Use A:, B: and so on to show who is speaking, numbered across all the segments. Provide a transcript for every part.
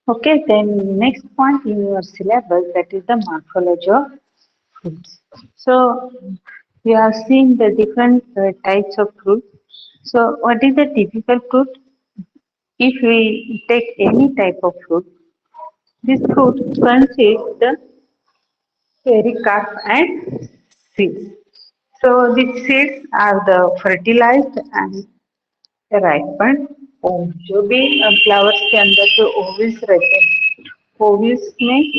A: Okay, then next point in your syllabus, that is the morphology of fruits. So we have seen the different types of fruit. So what is the typical fruit? If we take any type of fruit, this fruit consists the pericarp and seeds. So these seeds are the fertilized and ripened obs जो भी flowers के अंदर जो ovules रहते हैं ovules में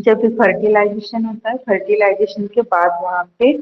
A: जब भी फर्टिलाइजेशन होता है फर्टिलाइजेशन के बाद वहां पे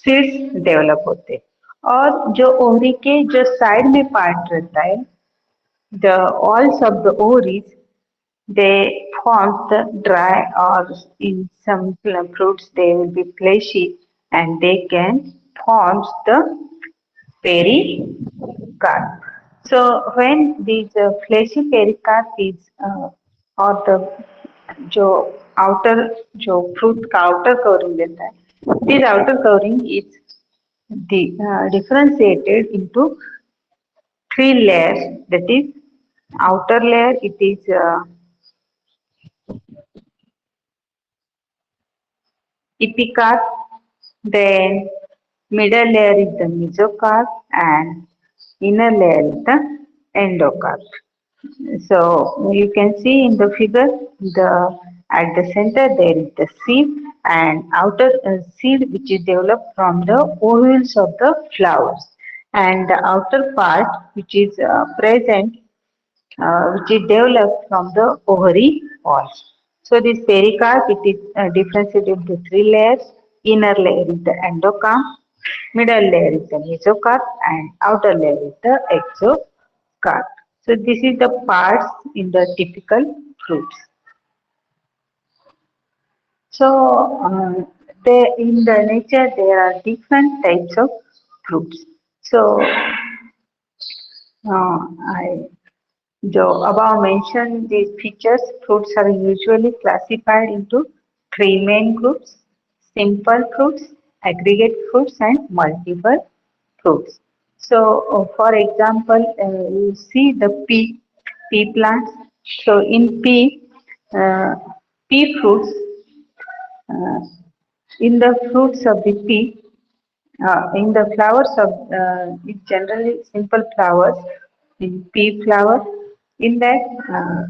A: सीड्स डेवलप होते हैं और जो ओवरी के जो साइड में पार्ट रहता है the walls of the ovaries they form the dry or in some fruits they will be fleshy and they can form the pericarp. So when these fleshy pericarp is or the जो outer जो fruit का outer covering रहता है this outer covering is differentiated into three layers that is outer layer it is epicarp, then middle layer is the mesocarp and inner layer is the endocarp. So you can see in the figure the at the center there is the seed and outer seed which is developed from the ovules of the flowers and the outer part which is present which is developed from the ovary walls. So this pericarp it is differentiated into three layers. Inner layer is the endocarp, middle layer is the mesocarp, and outer layer is the exocarp. So this is the parts in the typical fruits. So in the nature there are different types of fruits. So I the above mentioned these features, fruits are usually classified into three main groups, simple fruits, aggregate fruits and multiple fruits. So for example, you see the pea plants. So in uh, pea fruits, uh, in the fruits of the pea, in the flowers of it generally simple flowers in pea flower. In that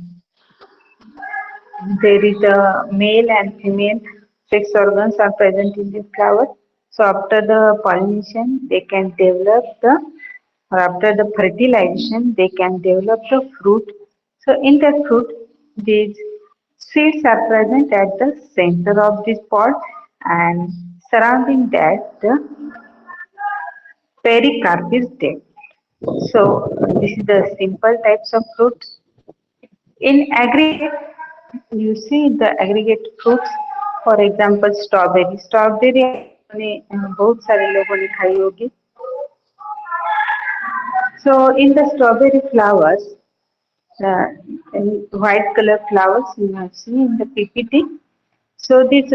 A: there is a male and female sex organs are present in the flower. So after the pollination, they can develop the or after the fertilization, they can develop the fruit. So in the fruit, these seeds are present at the center of this pod and surrounding that the pericarp is there. So this is the simple types of fruits. In aggregate, you see the aggregate fruits. For example, strawberry. Strawberry आपने बहुत सारे लोगों ने खाई होगी. So in the strawberry flowers, uh, white color flowers you have seen in the PPT. So these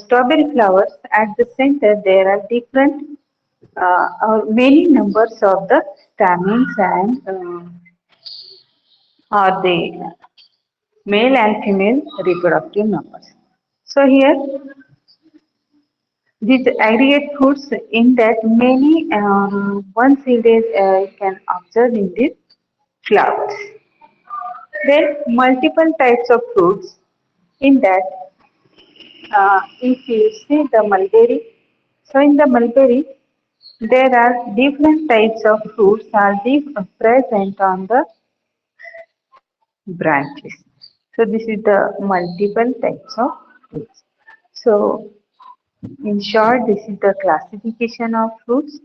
A: strawberry flowers at the center there are different many numbers of the stamens and or the male and female reproductive numbers. So here these aggregate fruits in that many one seed is can observe in these flowers. Then multiple types of fruits in that if you see the mulberry, so in the mulberry there are different types of fruits are present on the branches. So this is the multiple types of fruits. So in short, this is the classification of fruits.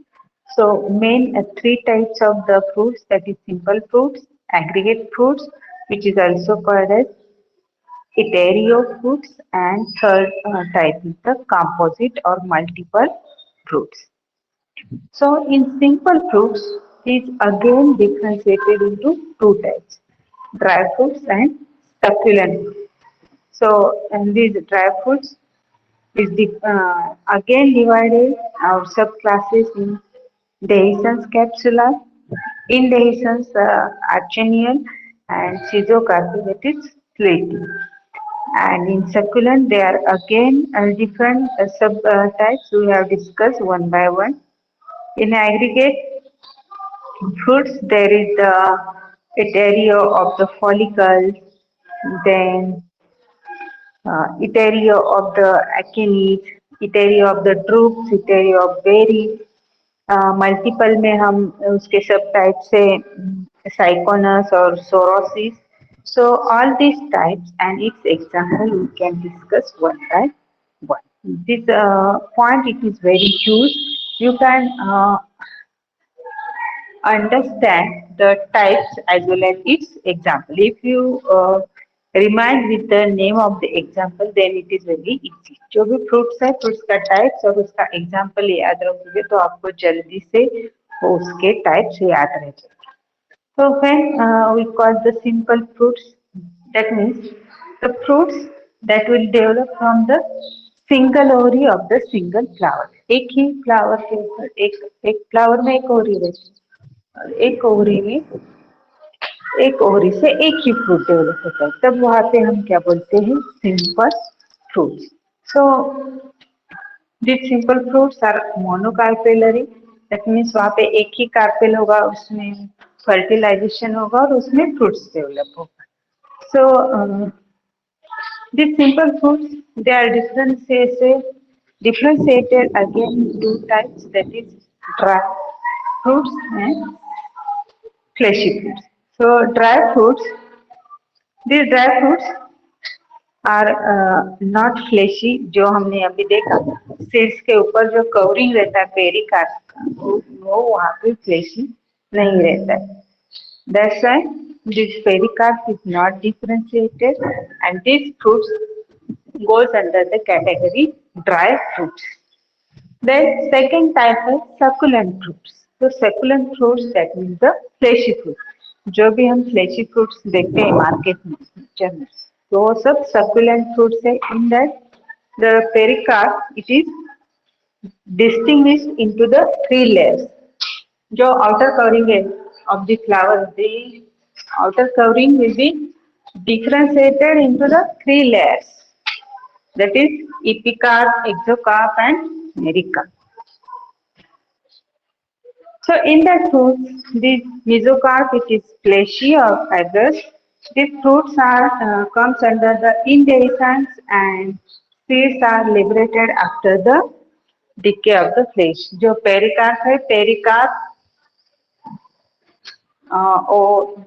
A: So main three types of the fruits that is simple fruits, aggregate fruits, which is also called as heterotrophs fruits, and third type is the composite or multiple fruits. So in simple fruits, these again differentiated into two types, dry fruits and succulent fruits. So and these dry fruits again divided our subclasses in dehiscence capsular, indehiscence archenial, and schizocarpy, that is slaty. And in succulent, there are again different subtypes we have discussed one by one. In aggregate fruits, there is the area of the follicles, then area of the achenes, area of the drupes, area of berries. Multiple में हम उसके सब type से साइकोनस और sorosis. So all these types and its example we can discuss one by one. This point it is very huge. You can understand the types as well as its example. If you remind with the name of the example, then it is very easy. जो भी fruits है fruits का types और उसका example याद रखोगे तो आपको जल्दी से वो उसके टाइप्स याद रह जाएंगे. So when we call the simple fruits, that means the fruits that will develop from the single ovary of the single flower. एक ही फ्लावर के ऊपर एक फ्लावर में एक ओवरी रहती है और एक ओवरी में एक ओवरी से एक ही फ्रूट डेवलप होता है, तब वहां पे हम क्या बोलते हैं, simple fruits. So this simple fruits are monocarpellary. That means वहां पे एक ही कार्पेल होगा, उसमें फर्टिलाइजेशन होगा और उसमें फ्रूट्स डेवलप होगा. सो these simple fruits, they are differentiated again in two types, that is dry fruits and fleshy fruits. So dry fruits, these dry fruits are not fleshy. जो हमने अभी देखा सीड्स के ऊपर जो कवरिंग रहता है पेरिकार्प का, वो वहाँ पे फ्लेशी नहीं रहता है. That's why this pericarp is not differentiated and these fruits goes under the category dry fruits. Then second type is succulent fruits. So succulent fruits, that means the fleshy fruit. जो भी हम fleshy fruits देखते हैं market में picture में, तो वो सब succulent fruits है. In that the pericarp it is distinguished into the three layers. जो outer covering है of the flower, the outer covering will be differentiated into the three layers. That is epicarp, exocarp, and mericarp. So in that fruit, the mesocarp, it is fleshy or fibrous. These fruits are comes under the indehiscence and seeds are liberated after the decay of the flesh. जो pericarp है, pericarp वो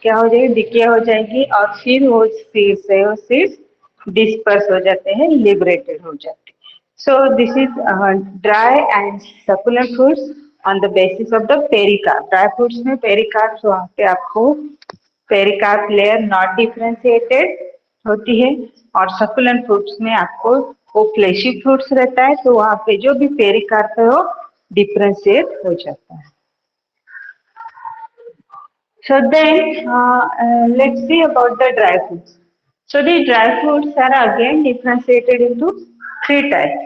A: क्या हो जाएगी, decay हो जाएगी और फिर वो सीड्स है वो सीड्स डिस्पर्स हो जाते हैं, लिबरेटेड हो जाते हैं. So this is dry and succulent fruits on the basis of the pericarp. Dry fruits में पेरिकार्प वहाँ पे आपको पेरिकार्प लेयर नॉट डिफरेंशिएटेड होती है और सकुलेंट फ्रूट्स में आपको वो फ्लेशी फ्रूट्स रहता है, तो वहाँ पे जो भी पेरिकार्प है वो डिफरेंशिएट हो जाता है. So then, let's see about the dry fruits. So the dry fruits are again differentiated into three types.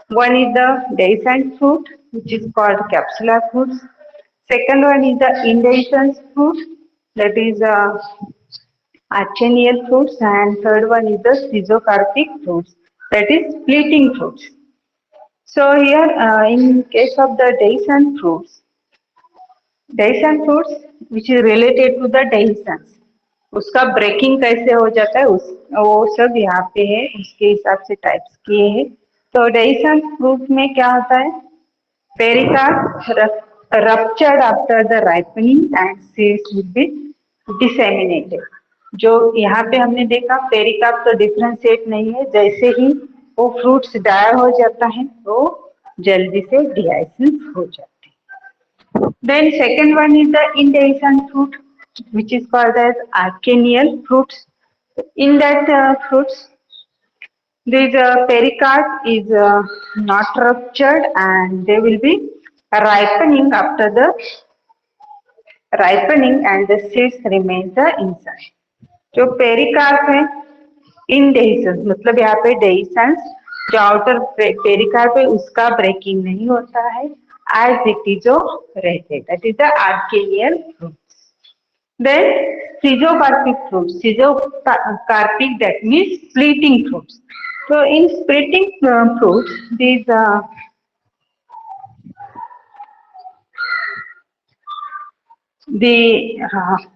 A: One is the dehiscent fruit, which is called capsular fruits. Second one is the indehiscent fruit, that is archenial fruits, and third one is the schizocarpic fruits, that is splitting fruits. So here, in case of the dehiscent fruits, dehiscent fruits which is related to the dehiscence, उसका breaking कैसे हो जाता है उस वो सब यहाँ पे है, उसके हिसाब से टाइप्स किए हैं. तो dehiscent फ्रूट में क्या होता है, pericarp ruptured after the ripening and seeds will be disseminated. जो यहाँ पे हमने देखा पेरिकार्प तो डिफरेंशिएट नहीं है, जैसे ही वो फ्रूट्स ड्राई हो जाता है तो जल्दी से डिहाइसेंस हो जाता है. Then second one is the indehiscent fruit, which is called as archenial fruits. In that fruits, this pericarp is not ruptured and they will be ripening after the ripening and the seeds remain the inside. जो pericarp है indehiscence, मतलब यहाँ पे dehiscence जो outer pericarp है उसका breaking नहीं होता है, एज इट इज जो रहते, दैट इज द आर्केलियल fruit. Then schizocarpic fruits. Schizocarpic, that means splitting fruits. So in splitting fruits, these the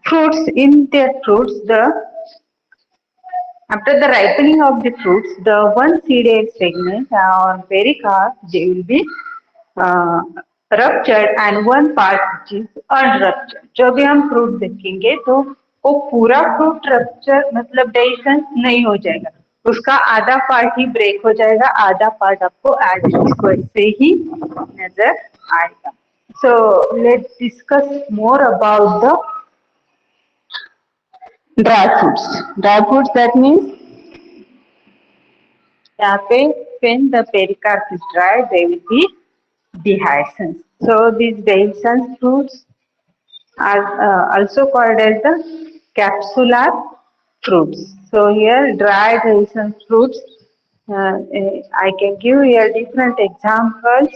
A: fruits, in their fruits, the after the ripening of the fruits, the one seeded segment or pericarp, they will be uh, ruptured and one part which is unruptured. जब भी हम fruit देखेंगे तो वो पूरा fruit rupture मतलब digestion नहीं हो जाएगा, उसका आधा पार्ट ही ब्रेक हो जाएगा, आधा पार्ट आपको ऐसे ही नजर आएगा. So let's discuss more about the dry fruits. Dry fruits, that means यहाँ पे when the pericarp is dry, they will be dehiscence. So these dehiscence fruits are also called as the capsular fruits. So here dry dehiscence fruits, I can give here different examples.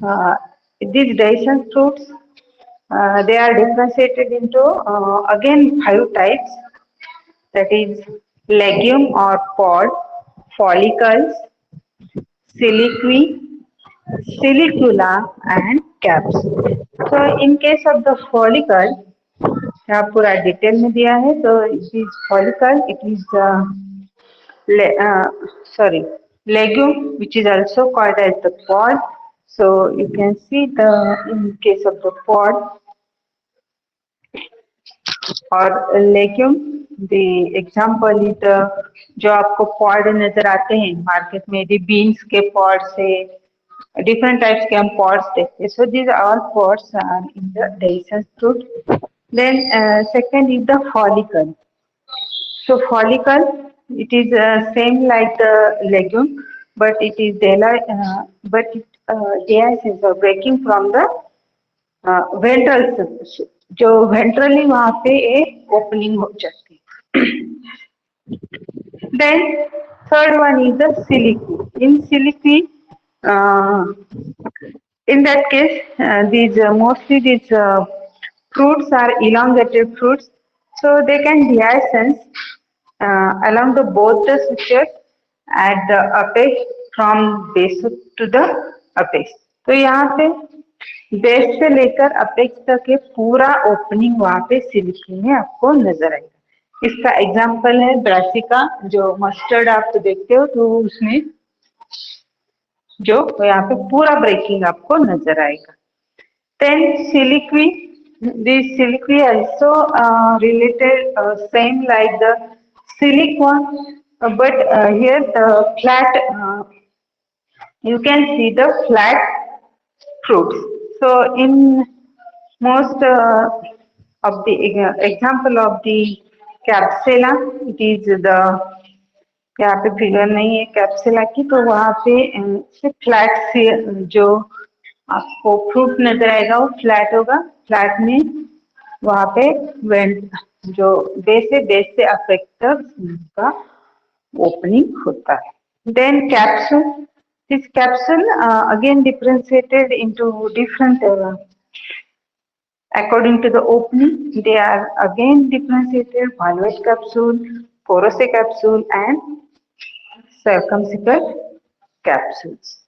A: Uh, these dehiscence fruits, they are differentiated into again 5 types, that is legume or pod, follicles, siliqui, silicula and capsule. So in case of the follicle, यहाँ पूरा detail में दिया है. तो it is follicle, it is sorry, legume, which is also called as the pod. So you can see the, in case of the pod और legume, the example is the, जो आपको pod नजर आते हैं मार्केट में, यदि beans के pod से डिफरेंट टाइप्स के हम पॉड्स देखते हैं. So these all pods are in the dehiscent fruit. Then second is the follicle. So follicle, it is same like the legume, but it is but it dehiscence or breaking from the ventral, जो ventrally वहाँ पे एक opening हो जाती है. Then third one is the siliqui. In siliqui, uh, in that case, these mostly these fruits are elongated fruits, so they can dehiscence along the both the sutures at the apex from base to the apex. तो यहाँ पे base से लेकर apex तक के पूरा opening वहाँ पे सिलिकी में आपको नजर आएगा. इसका एग्जाम्पल है ब्रासिका, जो मस्टर्ड आप तो देखते हो, तो उसमें जो यहाँ पे पूरा ब्रेकिंग आपको नजर आएगा. Then siliqui, this siliqui also related same like the silicone, but here the flat, you can see the flat fruits. So in most of the example of the capsula, it is the, यहाँ पे figure नहीं है कैप्सुला की, तो वहाँ पे flat से जो आपको फ्रूट नजर आएगा वो फ्लैट होगा. फ्लैट में वहाँ पे वेंट जो बेस से अपेक्स तक उनका ओपनिंग होता है. Then capsule, this capsule again differentiated into different according to the opening. They are again differentiated: valvate capsule, porous capsule and circumcical capsules.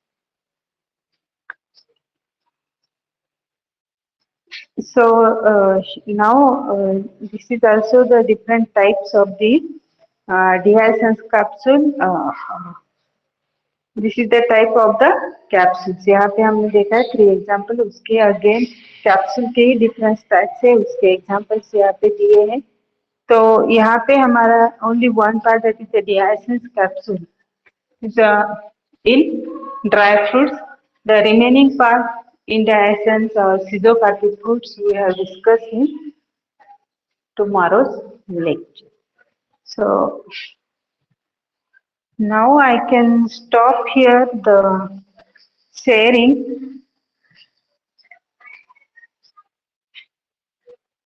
A: So now this is also the different types of the dehiscence capsule. This is the type of the capsules. यहाँ पे हमने देखा है 3 example, उसके again capsule के ही different types है, उसके examples यहाँ पे दिए हैं. तो यहाँ पे हमारा only one part, that is the dehiscence capsule, in dry fruits. The remaining part in dehiscence or schizocarpic fruits we have discussed in tomorrow's lecture. So now I can stop here the sharing.